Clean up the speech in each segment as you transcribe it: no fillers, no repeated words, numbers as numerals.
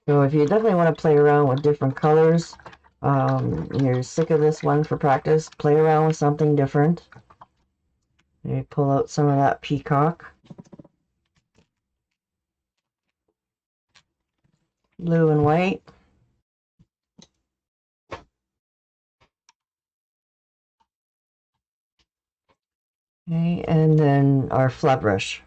So if you definitely want to play around with different colors, you're sick of this one for practice, play around with something different. Maybe pull out some of that peacock. Blue and white. Okay, and then our flat brush.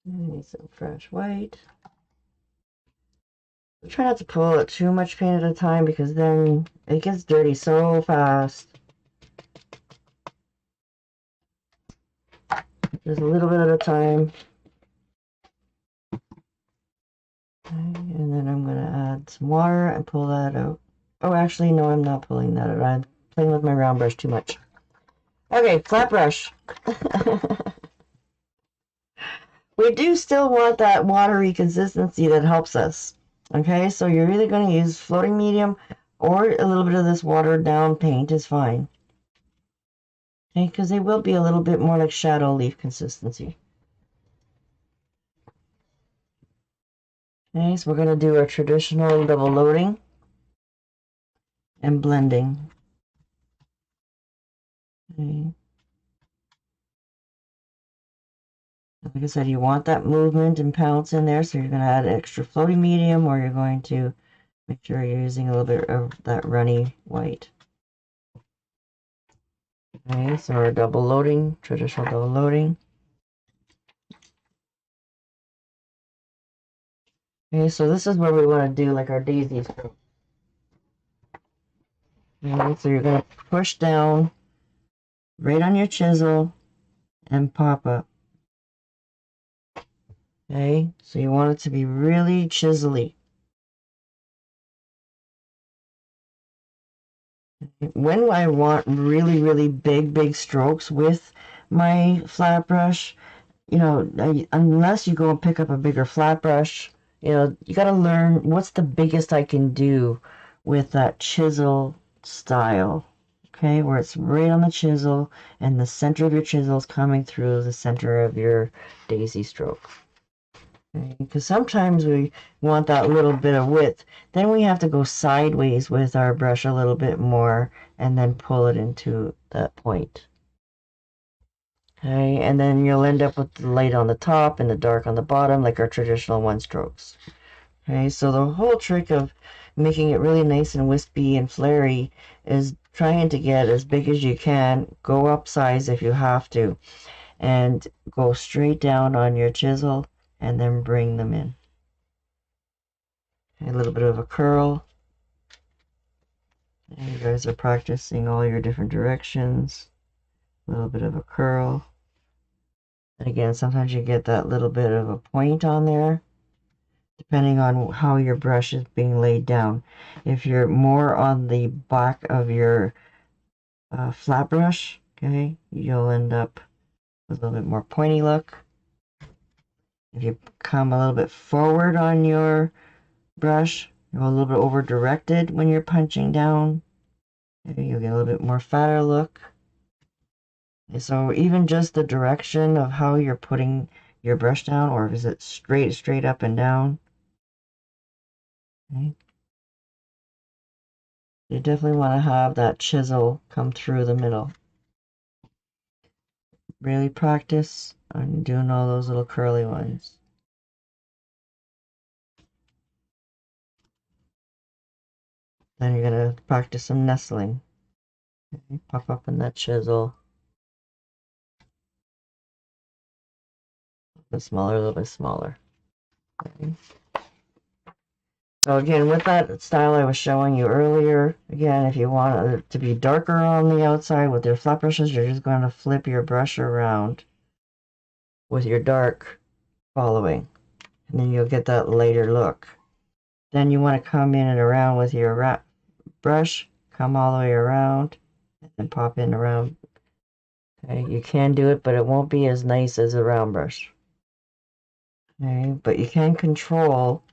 Need some fresh white. Try not to pull out too much paint at a time because then it gets dirty so fast. Just a little bit at a time. Okay, and then I'm going to add some water and pull that out. Oh, actually, no, I'm not pulling that out. I'm playing with my round brush too much. Okay, flat brush. We do still want that watery consistency that helps us. Okay, so you're either going to use floating medium or a little bit of this watered down paint is fine. Okay, because they will be a little bit more like shadow leaf consistency. Okay, so we're going to do our traditional double loading and blending. Okay. Like I said, you want that movement and pounce in there, so you're going to add extra floating medium, or you're going to make sure you're using a little bit of that runny white. Okay, so our double loading, traditional double loading. Okay, so this is where we want to do like our daisies. Okay, so you're going to push down right on your chisel and pop up. Okay, so you want it to be really chiselly. When I want really, really big strokes with my flat brush, you know, unless you go and pick up a bigger flat brush, you know, you got to learn what's the biggest I can do with that chisel style. Okay, where it's right on the chisel and the center of your chisel is coming through the center of your daisy stroke. Okay, because sometimes we want that little bit of width. Then we have to go sideways with our brush a little bit more and then pull it into that point. Okay, and then you'll end up with the light on the top and the dark on the bottom, like our traditional one strokes. Okay, so the whole trick of making it really nice and wispy and flary is trying to get as big as you can, go up size if you have to, and go straight down on your chisel and then bring them in. A little bit of a curl. And you guys are practicing all your different directions. A little bit of a curl. And again, sometimes you get that little bit of a point on there, depending on how your brush is being laid down. If you're more on the back of your flat brush, okay, you'll end up with a little bit more pointy look. If you come a little bit forward on your brush, you're a little bit over directed when you're punching down. Okay, you'll get a little bit more fatter look. So even just the direction of how you're putting your brush down, or is it straight up and down? Okay. You definitely want to have that chisel come through the middle. Really practice on doing all those little curly ones. Then you're going to practice some nestling. Okay. Pop up in that chisel. A bit smaller, a little bit smaller. Okay. So again, with that style I was showing you earlier, again, if you want it to be darker on the outside with your flat brushes, you're just going to flip your brush around with your dark following, and then you'll get that lighter look. Then you want to come in and around with your brush, come all the way around, and pop in around. Okay, you can do it, but it won't be as nice as a round brush. Okay, but you can control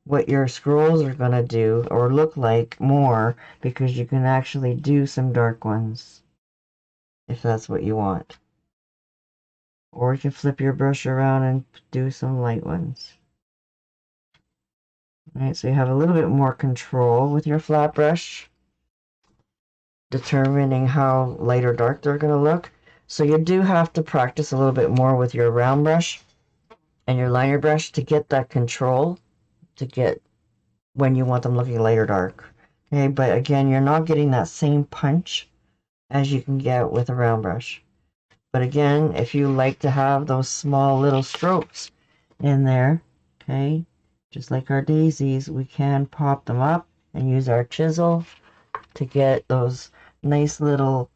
what your scrolls are going to do or look like more, because you can actually do some dark ones if that's what you want. Or you can flip your brush around and do some light ones. All right, so you have a little bit more control with your flat brush, determining how light or dark they're going to look. So you do have to practice a little bit more with your round brush and your liner brush to get that control, to get when you want them looking light or dark. Okay, but again, you're not getting that same punch as you can get with a round brush. But again, if you like to have those small little strokes in there, okay, just like our daisies, we can pop them up and use our chisel to get those nice little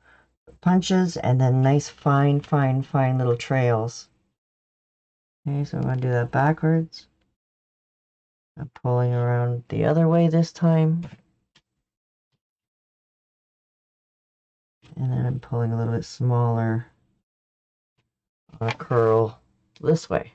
punches and then nice fine little trails. Okay, so I'm going to do that backwards. I'm pulling around the other way this time. And then I'm pulling a little bit smaller on a curl this way.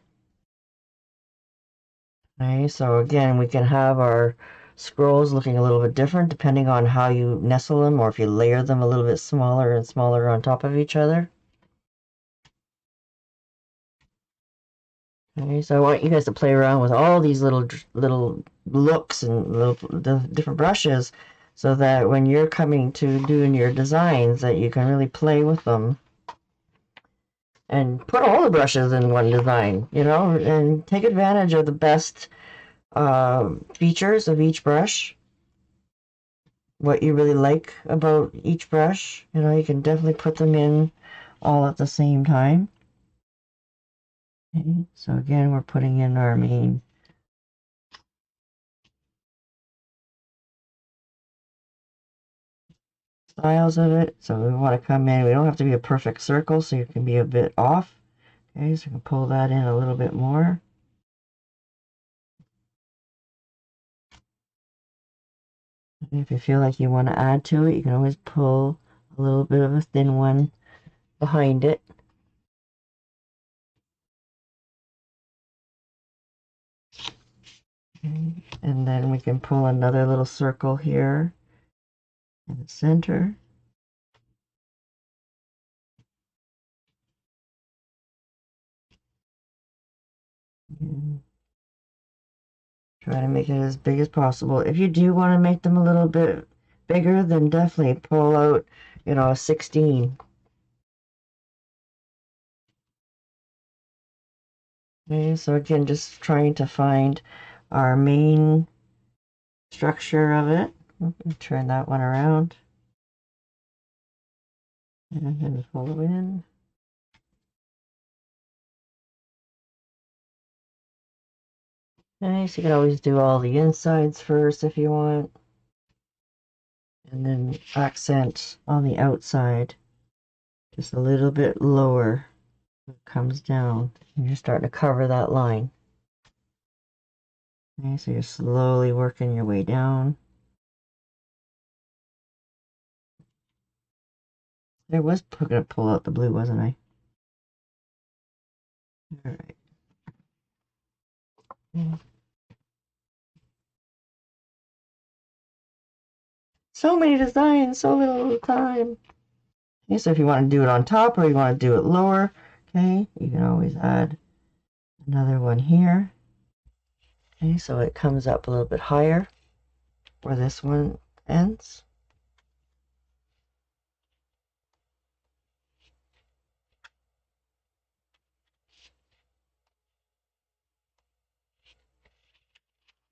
Okay, so again, we can have our scrolls looking a little bit different depending on how you nestle them or if you layer them a little bit smaller and smaller on top of each other. Okay, so I want you guys to play around with all these little looks and the different brushes so that when you're coming to doing your designs that you can really play with them and put all the brushes in one design, you know, and take advantage of the best features of each brush, what you really like about each brush. You know, you can definitely put them in all at the same time. Okay, so again, we're putting in our main styles of it. So we want to come in, we don't have to be a perfect circle, so you can be a bit off. Okay, so you can pull that in a little bit more. And if you feel like you want to add to it, you can always pull a little bit of a thin one behind it. Okay, and then we can pull another little circle here in the center. And try to make it as big as possible. If you do want to make them a little bit bigger, then definitely pull out, you know, a 16. Okay, so again, just trying to find our main structure of it. Turn that one around. And then pull it in. Okay, so you can always do all the insides first if you want. And then accent on the outside. Just a little bit lower. It comes down. And you're starting to cover that line. Okay, so you're slowly working your way down. I was going to pull out the blue, wasn't I? All right. So many designs, so little time. Okay, so if you want to do it on top or you want to do it lower, okay, you can always add another one here. Okay, so it comes up a little bit higher where this one ends.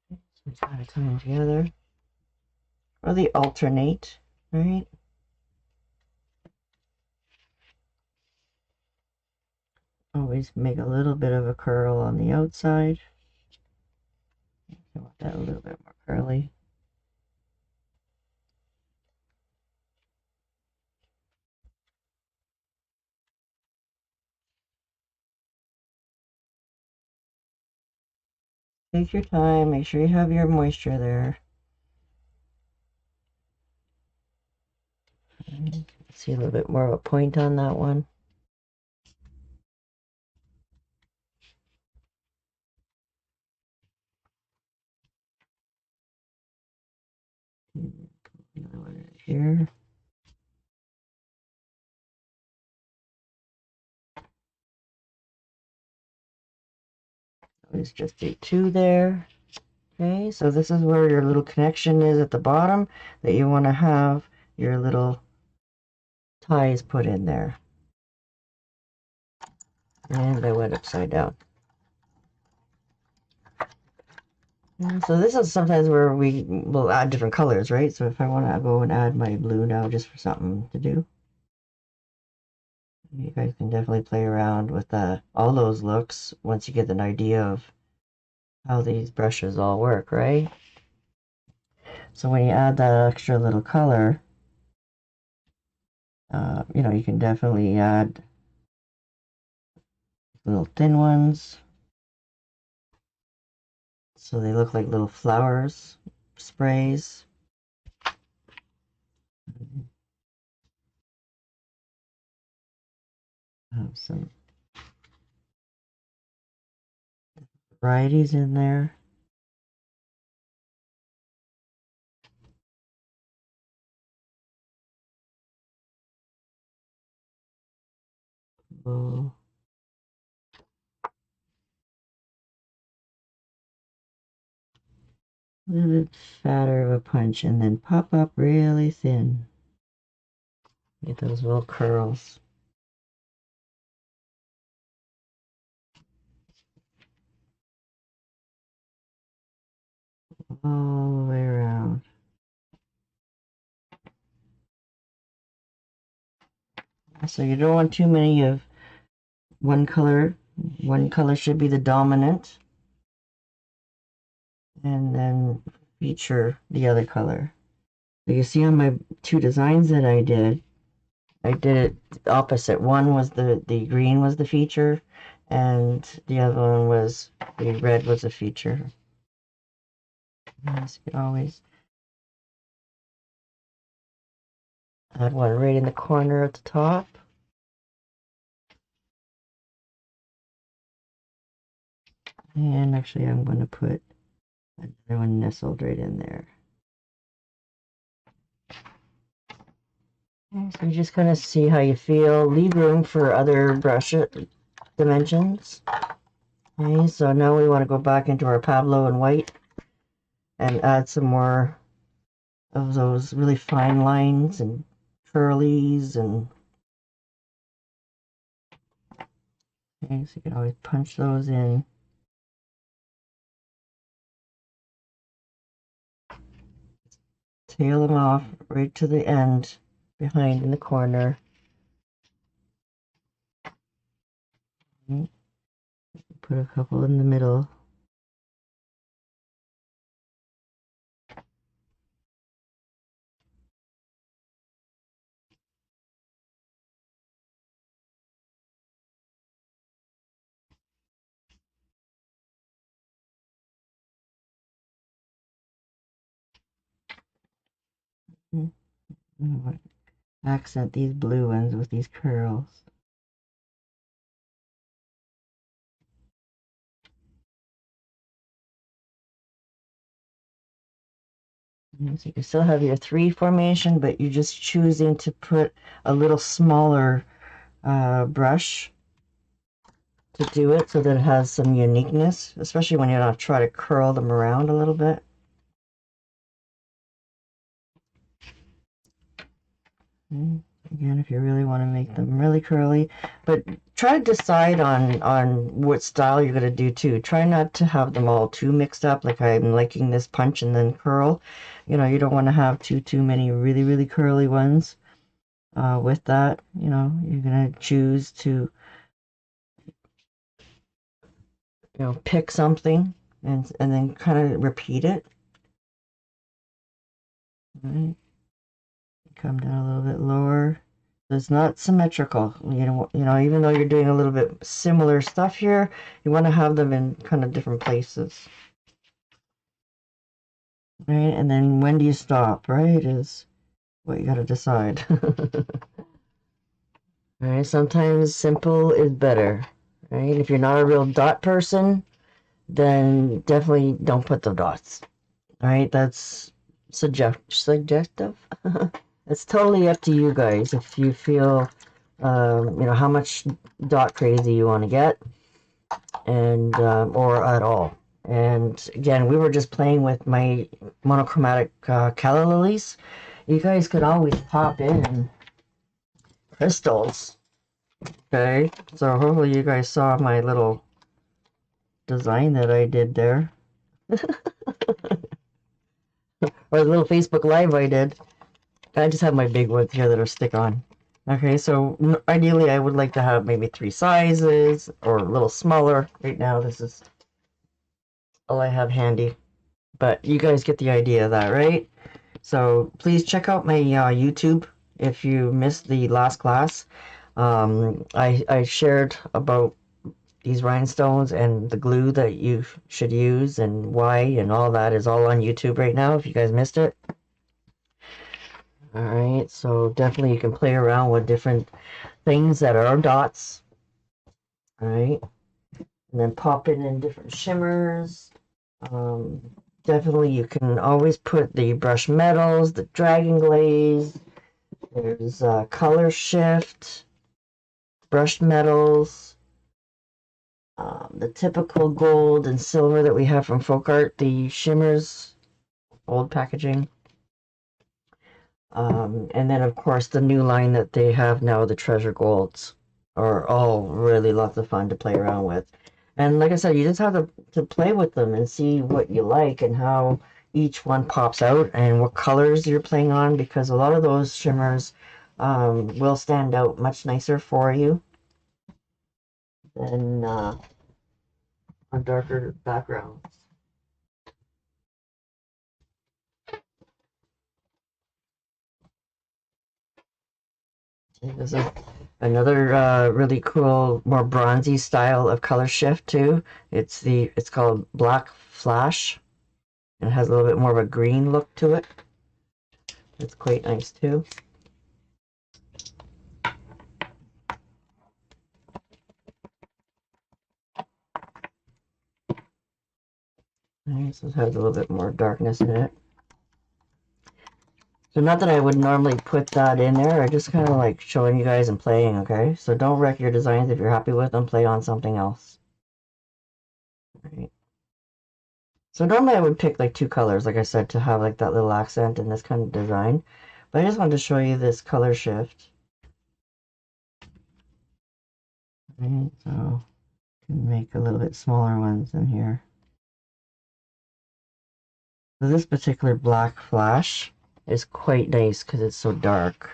So we kind of come together. Or they alternate, right? Always make a little bit of a curl on the outside. I want that a little bit more curly. Take your time, make sure you have your moisture there. See a little bit more of a point on that one. Another one right here. Let's just do 2 there. Okay, so this is where your little connection is at the bottom that you want to have your little ties put in there. And I went upside down. So this is sometimes where we will add different colors, right? So if I want to go and add my blue now just for something to do, you guys can definitely play around with all those looks once you get an idea of how these brushes all work, right? So when you add that extra little color, you know, you can definitely add little thin ones so they look like little flowers, sprays. Have some varieties in there. A little bit fatter of a punch and then pop up really thin. Get those little curls. All the way around. So you don't want too many of one color. One color should be the dominant. And then feature the other color. So you see on my 2 designs that I did it opposite. One was the green was the feature, and the other one was the red was the feature. So you can always add one right in the corner at the top. And actually I'm going to put another one nestled right in there. Okay, so you just kind of see how you feel. Leave room for other brush dimensions. Okay, so now we want to go back into our Pablo and white and add some more of those really fine lines and curlies and okay, so you can always punch those in. Tail them off right to the end behind in the corner. Okay. Put a couple in the middle. Accent these blue ones with these curls. So you still have your 3 formation, but you're just choosing to put a little smaller brush to do it so that it has some uniqueness, especially when you're going to try to curl them around a little bit. Again, if you really want to make them really curly, but try to decide on what style you're going to do too. Try not to have them all too mixed up, like I'm liking this punch and then curl. You know, you don't want to have too many really curly ones. With that, you know, you're going to choose to, you know, pick something and then kind of repeat it. All right. Come down a little bit lower. So it's not symmetrical. You know, even though you're doing a little bit similar stuff here, you want to have them in kind of different places. Right? And then when do you stop, right? Is what you got to decide. All right, sometimes simple is better, right? If you're not a real dot person, then definitely don't put the dots. All right, that's suggestive. It's totally up to you guys if you feel, you know, how much dot crazy you want to get. and or at all. And again, we were just playing with my monochromatic calla lilies. You guys could always pop in crystals. Okay, so hopefully you guys saw my little design that I did there. Or the little Facebook Live I did. I just have my big ones here that are stick on. Okay, so ideally I would like to have maybe 3 sizes or a little smaller. Right now this is all I have handy. But you guys get the idea of that, right? So please check out my YouTube if you missed the last class. I shared about these rhinestones and the glue that you should use and why and all that is all on YouTube right now if you guys missed it. Alright, so definitely you can play around with different things that are dots. Alright, and then pop it in different shimmers. Definitely you can always put the brush metals, the dragon glaze. There's color shift, brushed metals, the typical gold and silver that we have from folk art, the shimmers, old packaging. And then, of course, the new line that they have now, the treasure golds, are all really lots of fun to play around with. And like I said, you just have to play with them and see what you like and how each one pops out and what colors you're playing on, because a lot of those shimmers will stand out much nicer for you than on darker backgrounds. There's another really cool, more bronzy style of color shift too. It's called Black Flash. It has a little bit more of a green look to it. It's quite nice too. Nice. This has a little bit more darkness in it. So not that I would normally put that in there. I just kind of like showing you guys and playing, okay? So don't wreck your designs. If you're happy with them, play on something else. Right. So normally I would pick like 2 colors, like I said, to have like that little accent in this kind of design. But I just wanted to show you this color shift. Right, so you can make a little bit smaller ones in here. So this particular Black Flash is quite nice because it's so dark.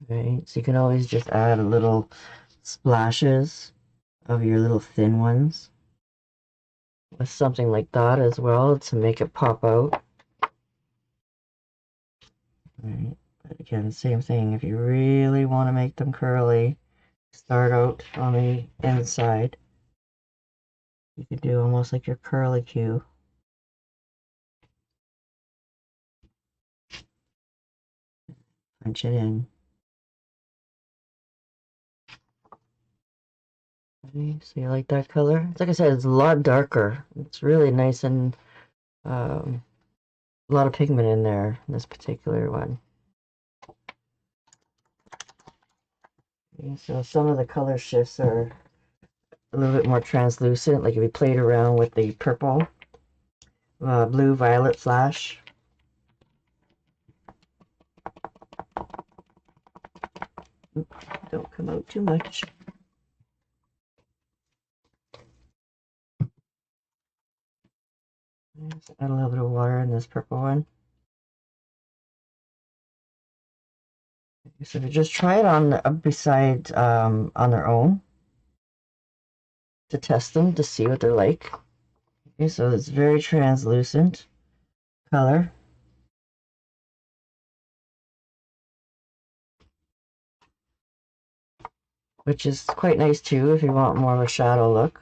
Right, so you can always just add a little splashes of your little thin ones with something like that as well to make it pop out. Right, but again, same thing. If you really want to make them curly, start out on the inside. You could do almost like your curlicue. Punch it in. Okay, so you like that color? Like I said, it's a lot darker. It's really nice and a lot of pigment in there, this particular one. Okay, so some of the color shifts are a little bit more translucent, like if we played around with the purple, blue, violet flash. Oops, don't come out too much. Just add a little bit of water in this purple one. So just try it on beside on their own to test them to see what they're like. Okay, so it's very translucent color. Which is quite nice too if you want more of a shadow look.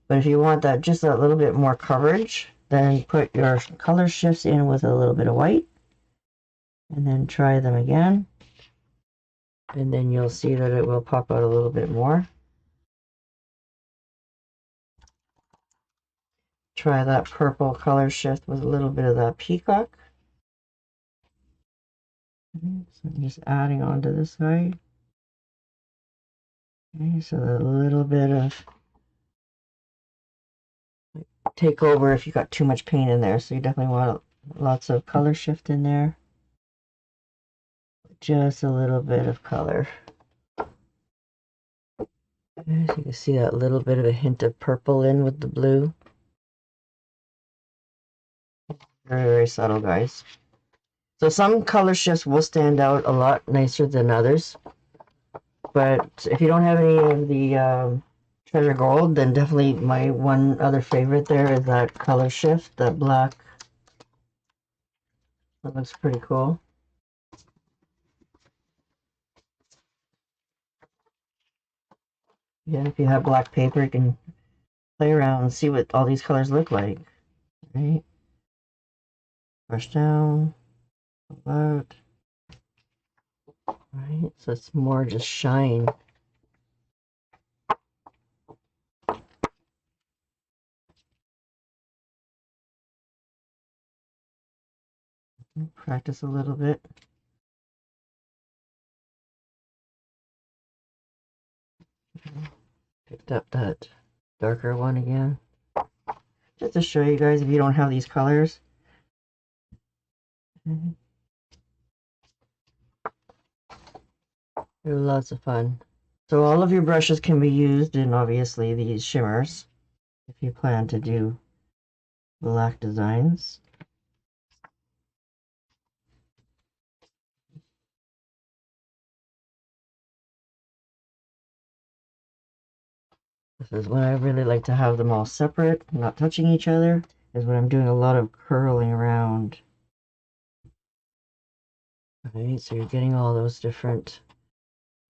But if you want that just a little bit more coverage, then put your color shifts in with a little bit of white and then try them again. And then you'll see that it will pop out a little bit more. Try that purple color shift with a little bit of that peacock. Okay, so I'm just adding on to this side. Okay, so a little bit of take over if you got too much paint in there. So you definitely want lots of color shift in there. Just a little bit of color. Okay, so you can see that little bit of a hint of purple in with the blue. Very, very subtle, guys. So some color shifts will stand out a lot nicer than others. But if you don't have any of the treasure gold, then definitely my one other favorite there is that color shift, that black. That looks pretty cool. Yeah, if you have black paper, you can play around and see what all these colors look like. Right? Brush down, out. Right, so it's more just shine. Practice a little bit. Picked up that darker one again. Just to show you guys if you don't have these colors. They're lots of fun. So all of your brushes can be used in obviously these shimmers if you plan to do black designs. This is when I really like to have them all separate, not touching each other, is when I'm doing a lot of curling around. Alright, so you're getting all those different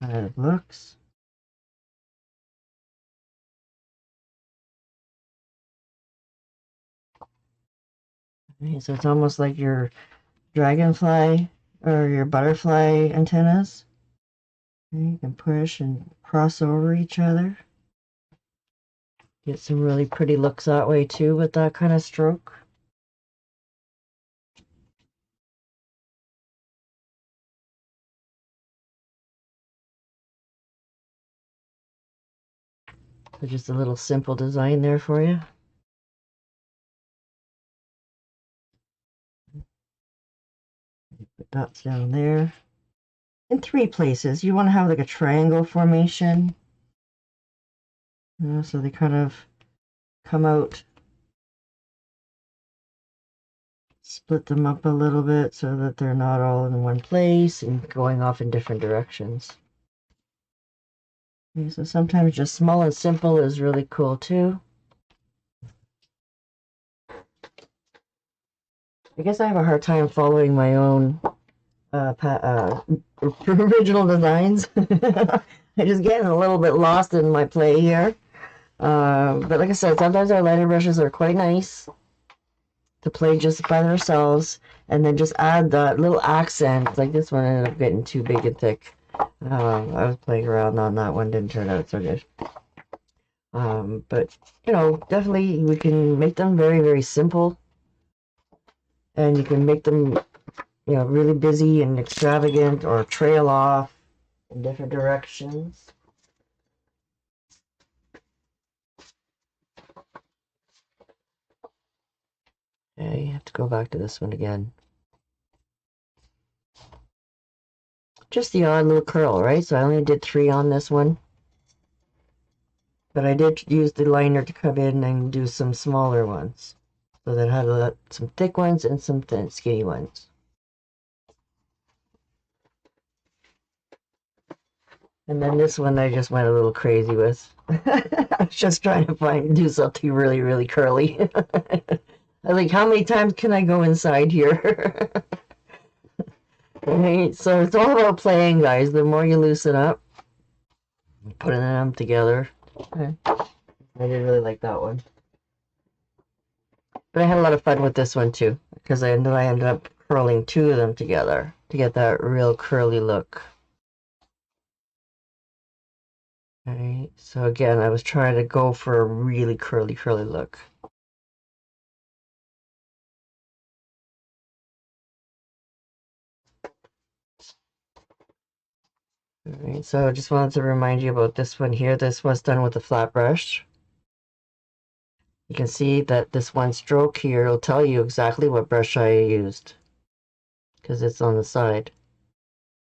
kind of looks. Alright, so it's almost like your dragonfly or your butterfly antennas. Okay, you can push and cross over each other. Get some really pretty looks that way too with that kind of stroke. So just a little simple design there for you. Put dots down there. In 3 places. You want to have like a triangle formation. So they kind of come out, split them up a little bit so that they're not all in one place and going off in different directions. Okay, so sometimes just small and simple is really cool too. I guess I have a hard time following my own original designs. I just get a little bit lost in my play here. But like I said, sometimes our lighter brushes are quite nice to play just by themselves, and then just add that little accent. Like this one ended up getting too big and thick. I was playing around on that one, didn't turn out so good. But you know, definitely we can make them very, very simple, and you can make them, you know, really busy and extravagant or trail off in different directions. Okay, you have to go back to this one again. Just the odd little curl, right? So I only did 3 on this one. But I did use the liner to come in and do some smaller ones. So that had some thick ones and some thin, skinny ones. And then this one I just went a little crazy with. I was just trying to do something really, really curly. I like, how many times can I go inside here? Right, so it's all about playing, guys. The more you loosen up, putting them together. Okay. I did really like that one. But I had a lot of fun with this one too, because I ended up curling 2 of them together to get that real curly look. Alright, so again, I was trying to go for a really curly, curly look. Alright, so I just wanted to remind you about this one here. This was done with a flat brush. You can see that this one stroke here will tell you exactly what brush I used because it's on the side,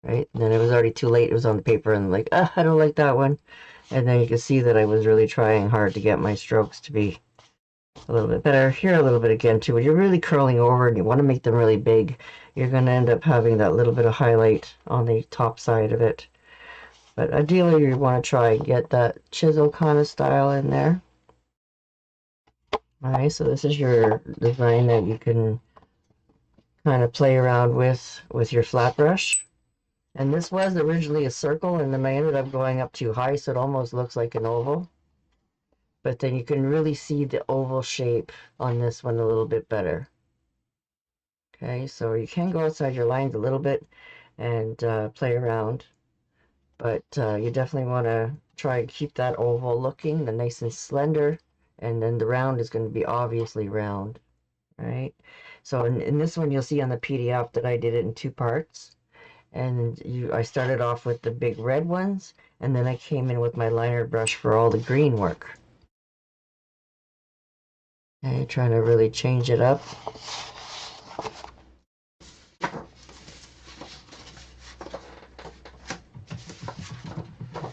right? And then it was already too late. It was on the paper and like, I don't like that one. And then you can see that I was really trying hard to get my strokes to be a little bit better. Here a little bit again too. When you're really curling over and you want to make them really big, you're going to end up having that little bit of highlight on the top side of it. But ideally you want to try and get that chisel kind of style in there. Alright, so this is your design that you can kind of play around with your flat brush. And this was originally a circle, and then I ended up going up too high, so it almost looks like an oval. But then you can really see the oval shape on this one a little bit better. Okay, so you can go outside your lines a little bit and play around. But you definitely want to try and keep that oval looking, the nice and slender, and then the round is going to be obviously round, right? So in this one, you'll see on the PDF that I did it in two parts. And I started off with the big red ones, and then I came in with my liner brush for all the green work. Okay, trying to really change it up.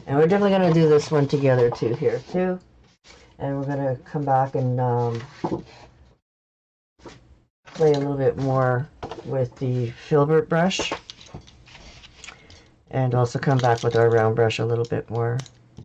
And we're definitely going to do this one together too here too. And we're going to come back and play a little bit more with the filbert brush. And also come back with our round brush a little bit more.